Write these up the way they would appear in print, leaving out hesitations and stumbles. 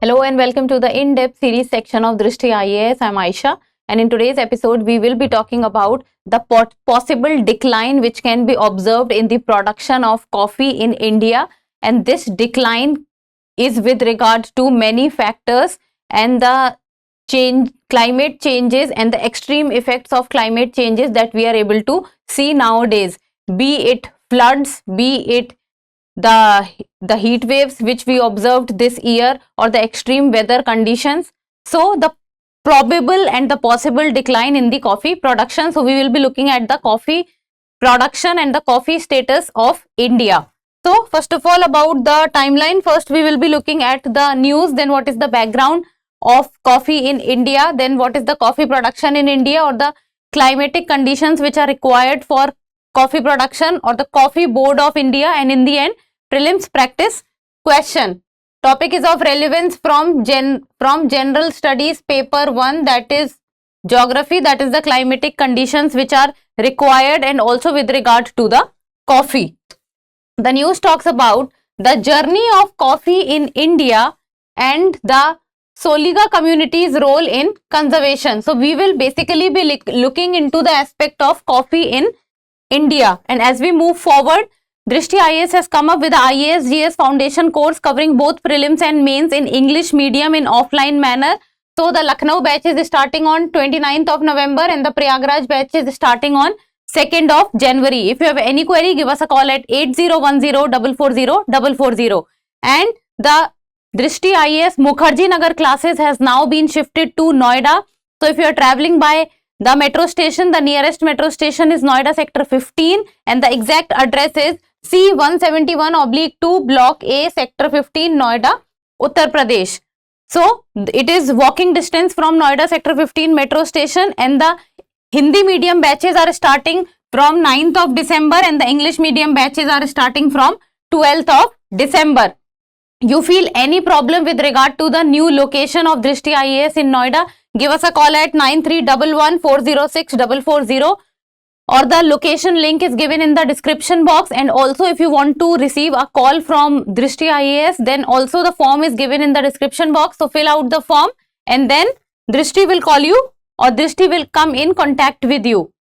Hello and welcome to the in-depth series section of Drishti IAS. I'm Aisha, and in today's episode we will be talking about the possible decline which can be observed in the production of coffee in India, and this decline is with regard to many factors and the climate changes and the extreme effects of climate changes that we are able to see nowadays, be it floods, be it the heat waves which we observed this year, or the extreme weather conditions. So the probable and the possible decline in the coffee production. So we will be looking at the coffee production and the coffee status of India. So first of all, about the timeline, first we will be looking at the news, then what is the background of coffee in India, then what is the coffee production in India, or the climatic conditions which are required for coffee production, or the Coffee Board of India, and in the end prelims practice question. Topic is of relevance from general studies paper 1, that is geography, that is the climatic conditions which are required, and also with regard to the coffee. The news talks about the journey of coffee in India and the Soliga community's role in conservation. So we will basically be looking into the aspect of coffee in India, and as we move forward, Drishti IAS has come up with the IAS GS foundation course covering both prelims and mains in English medium in offline manner. So the Lucknow batch is starting on 29th of November and the Prayagraj batch is starting on 2nd of January. If you have any query, give us a call at 8010440440. And the Drishti IAS Mukherjee Nagar classes has now been shifted to Noida. So if you are traveling by the metro station, the nearest metro station is Noida sector 15 and the exact address is C171/2 block A sector 15 Noida, Uttar Pradesh. So it is walking distance from Noida sector 15 metro station, and the Hindi medium batches are starting from 9th of December and the English medium batches are starting from 12th of December. You feel any problem with regard to the new location of Drishti IAS in Noida, give us a call at 9311406440, or the location link is given in the description box. And also if you want to receive a call from Drishti IAS, then also the form is given in the description box. So fill out the form and then Drishti will call you, or Drishti will come in contact with you.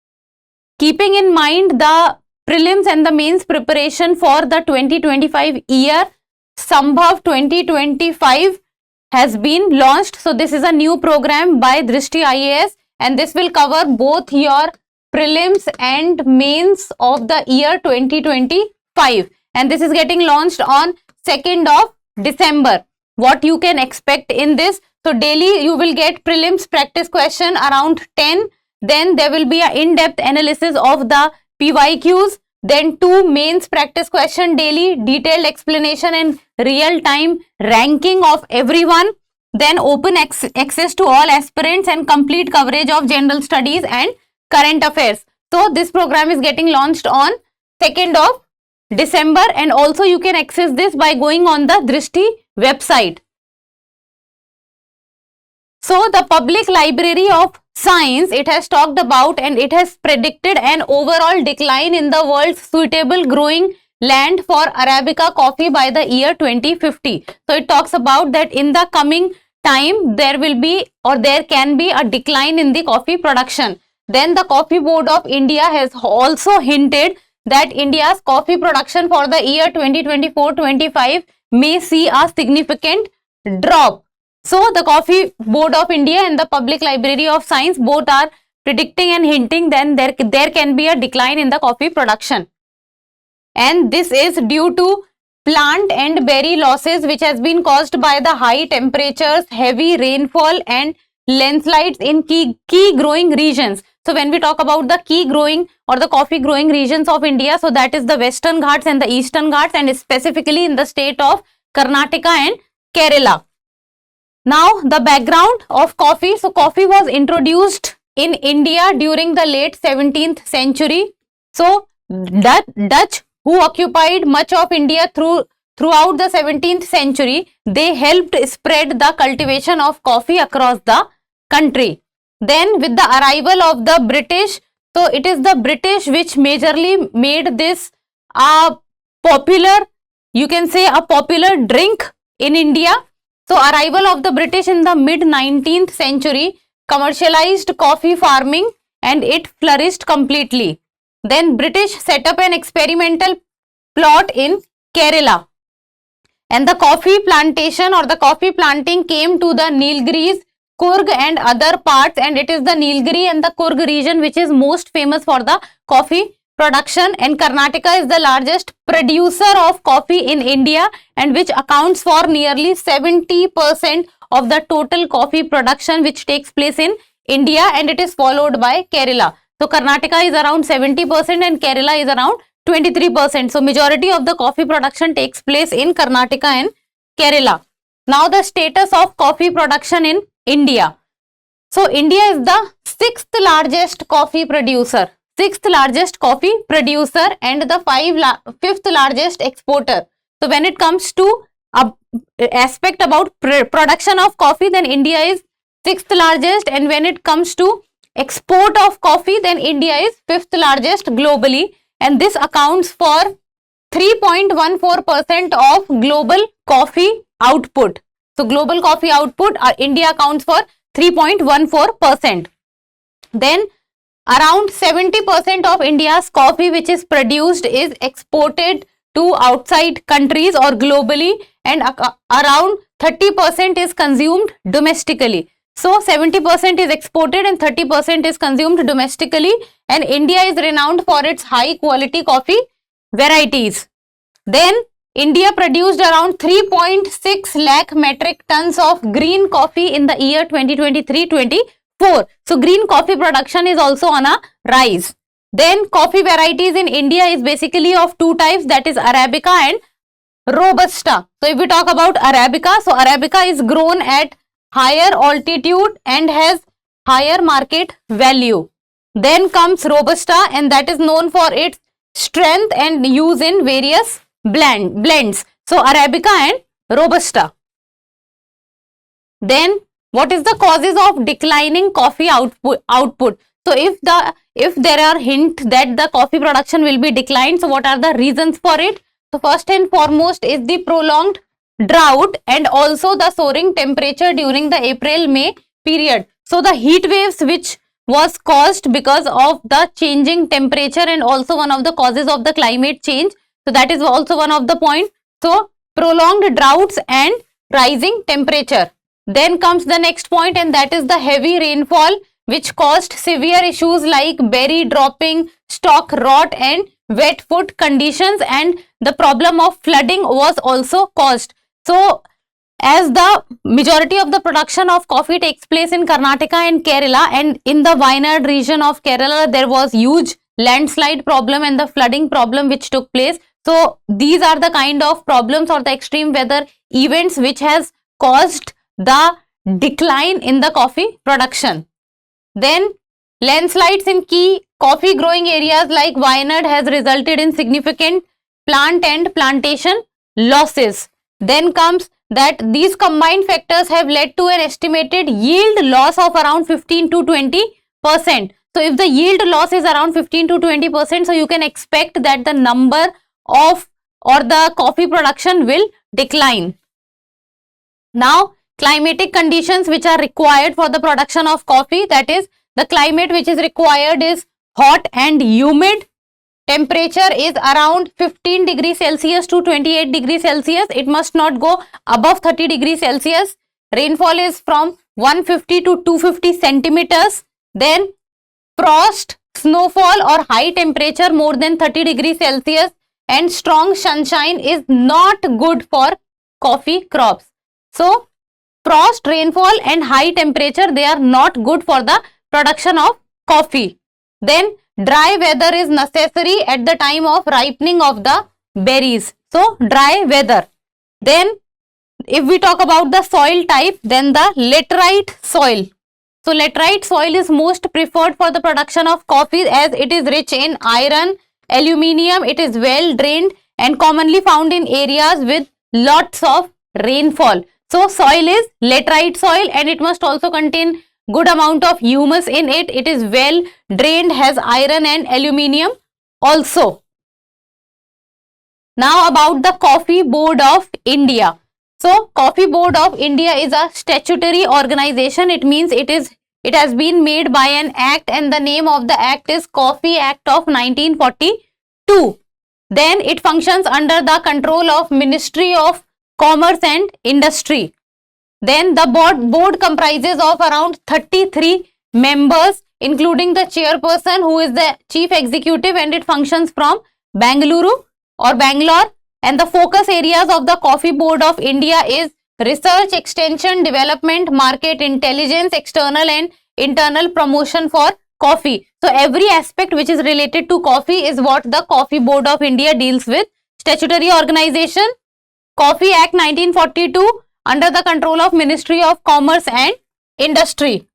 Keeping in mind the prelims and the mains preparation for the 2025 year, Sambhav 2025 has been launched. So this is a new program by Drishti IAS and this will cover both your prelims and mains of the year 2025, and this is getting launched on 2nd of December. What you can expect in this? So daily you will get prelims practice question around 10, then there will be an in-depth analysis of the PYQs, then 2 mains practice question daily, detailed explanation and real-time ranking of everyone, then open access to all aspirants and complete coverage of general studies and current affairs. So this program is getting launched on 2nd of December, and also you can access this by going on the Drishti website. So the Public Library of Science, it has talked about and it has predicted an overall decline in the world's suitable growing land for Arabica coffee by the year 2050. So it talks about that in the coming time there will be, or there can be, a decline in the coffee production. Then the Coffee Board of India has also hinted that India's coffee production for the year 2024-25 may see a significant drop. So the Coffee Board of India and the Public Library of Science both are predicting and hinting that there can be a decline in the coffee production. And this is due to plant and berry losses which has been caused by the high temperatures, heavy rainfall and landslides in key growing regions. So when we talk about the key growing or the coffee growing regions of India, so that is the Western Ghats and the Eastern Ghats, and specifically in the state of Karnataka and Kerala. Now the background of coffee. So coffee was introduced in India during the late 17th century. So Dutch, who occupied much of India throughout the 17th century, they helped spread the cultivation of coffee across the country. Then with the arrival of the British, so it is the British which majorly made this a popular, you can say a popular drink in India. So arrival of the British in the mid 19th century commercialized coffee farming and it flourished completely. Then British set up an experimental plot in Kerala and the coffee plantation or the coffee planting came to the Nilgiris, Coorg and other parts, and it is the Nilgiri and the Coorg region which is most famous for the coffee production, and Karnataka is the largest producer of coffee in India and which accounts for nearly 70% of the total coffee production which takes place in India, and it is followed by Kerala. So Karnataka is around 70% and Kerala is around 23%. So majority of the coffee production takes place in Karnataka and Kerala. Now the status of coffee production in India. So India is the sixth largest coffee producer and the fifth largest exporter. So when it comes to aspect about production of coffee, then India is sixth largest, and when it comes to export of coffee, then India is fifth largest globally, and this accounts for 3.14% of global coffee output. So global coffee output, India accounts for 3.14%. Then around 70% of India's coffee which is produced is exported to outside countries or globally, and around 30% is consumed domestically. So 70% is exported and 30% is consumed domestically, and India is renowned for its high quality coffee varieties. Then India produced around 3.6 lakh metric tons of green coffee in the year 2023-24. So green coffee production is also on a rise. Then coffee varieties in India is basically of two types, that is Arabica and Robusta. So if we talk about Arabica, so Arabica is grown at higher altitude and has higher market value. Then comes Robusta, and that is known for its strength and use in various blends. So Arabica and Robusta. Then what is the causes of declining coffee output? So if there are hints that the coffee production will be declined, so what are the reasons for it? So first and foremost is the prolonged drought and also the soaring temperature during the April-May period. So the heat waves which was caused because of the changing temperature and also one of the causes of the climate change. So that is also one of the point. So prolonged droughts and rising temperature. Then comes the next point, and that is the heavy rainfall which caused severe issues like berry dropping, stalk rot and wet foot conditions, and the problem of flooding was also caused. So as the majority of the production of coffee takes place in Karnataka and Kerala, and in the Wayanad region of Kerala there was huge landslide problem and the flooding problem which took place. So these are the kind of problems or the extreme weather events which has caused the decline in the coffee production. Then landslides in key coffee growing areas like Wayanad has resulted in significant plant and plantation losses. Then comes that these combined factors have led to an estimated yield loss of around 15 to 20%. So if the yield loss is around 15 to 20%, so you can expect that the number of or the coffee production will decline. Now climatic conditions which are required for the production of coffee, that is the climate which is required is hot and humid. Temperature is around 15 degrees Celsius to 28 degrees Celsius. It must not go above 30 degrees Celsius. Rainfall is from 150 to 250 centimeters. Then frost, snowfall or high temperature more than 30 degrees Celsius and strong sunshine is not good for coffee crops. So frost, rainfall and high temperature, they are not good for the production of coffee. Then dry weather is necessary at the time of ripening of the berries. So dry weather. Then if we talk about the soil type, then the laterite soil. So laterite soil is most preferred for the production of coffee as it is rich in iron, aluminium, it is well drained and commonly found in areas with lots of rainfall. So soil is laterite soil and it must also contain good amount of humus in it. It is well drained, has iron and aluminium also. Now about the Coffee Board of India. So Coffee Board of India is a statutory organization. It means it has been made by an act, and the name of the act is Coffee Act of 1942. Then it functions under the control of Ministry of Commerce and Industry. Then the board comprises of around 33 members, including the chairperson, who is the chief executive, and it functions from Bangalore. And the focus areas of the Coffee Board of India is research, extension, development, market intelligence, external and internal promotion for coffee. So every aspect which is related to coffee is what the Coffee Board of India deals with. Statutory organization, Coffee Act 1942, under the control of Ministry of Commerce and Industry.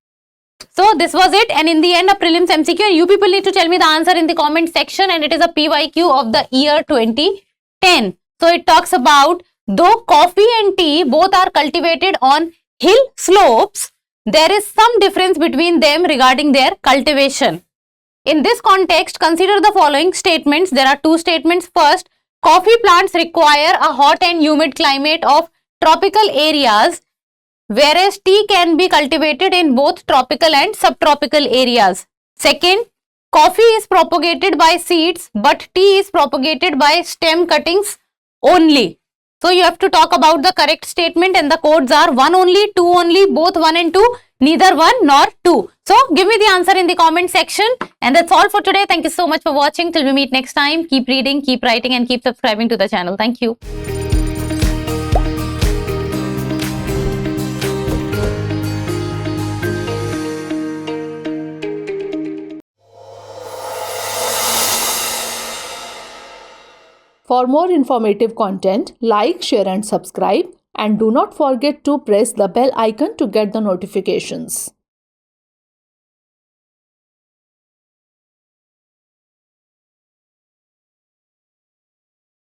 So this was it, and in the end, a prelims MCQ. You people need to tell me the answer in the comment section, and it is a PYQ of the year 2010. So it talks about, though coffee and tea both are cultivated on hill slopes, there is some difference between them regarding their cultivation. In this context, consider the following statements. There are two statements. First, coffee plants require a hot and humid climate of tropical areas, whereas tea can be cultivated in both tropical and subtropical areas. Second, coffee is propagated by seeds, but tea is propagated by stem cuttings only. So you have to talk about the correct statement, and the codes are 1 only, 2 only, both 1 and 2, neither 1 nor 2. So give me the answer in the comment section, and that's all for today. Thank you so much for watching. Till we meet next time, keep reading, keep writing, and keep subscribing to the channel. Thank you. For more informative content, like, share and subscribe, and do not forget to press the bell icon to get the notifications.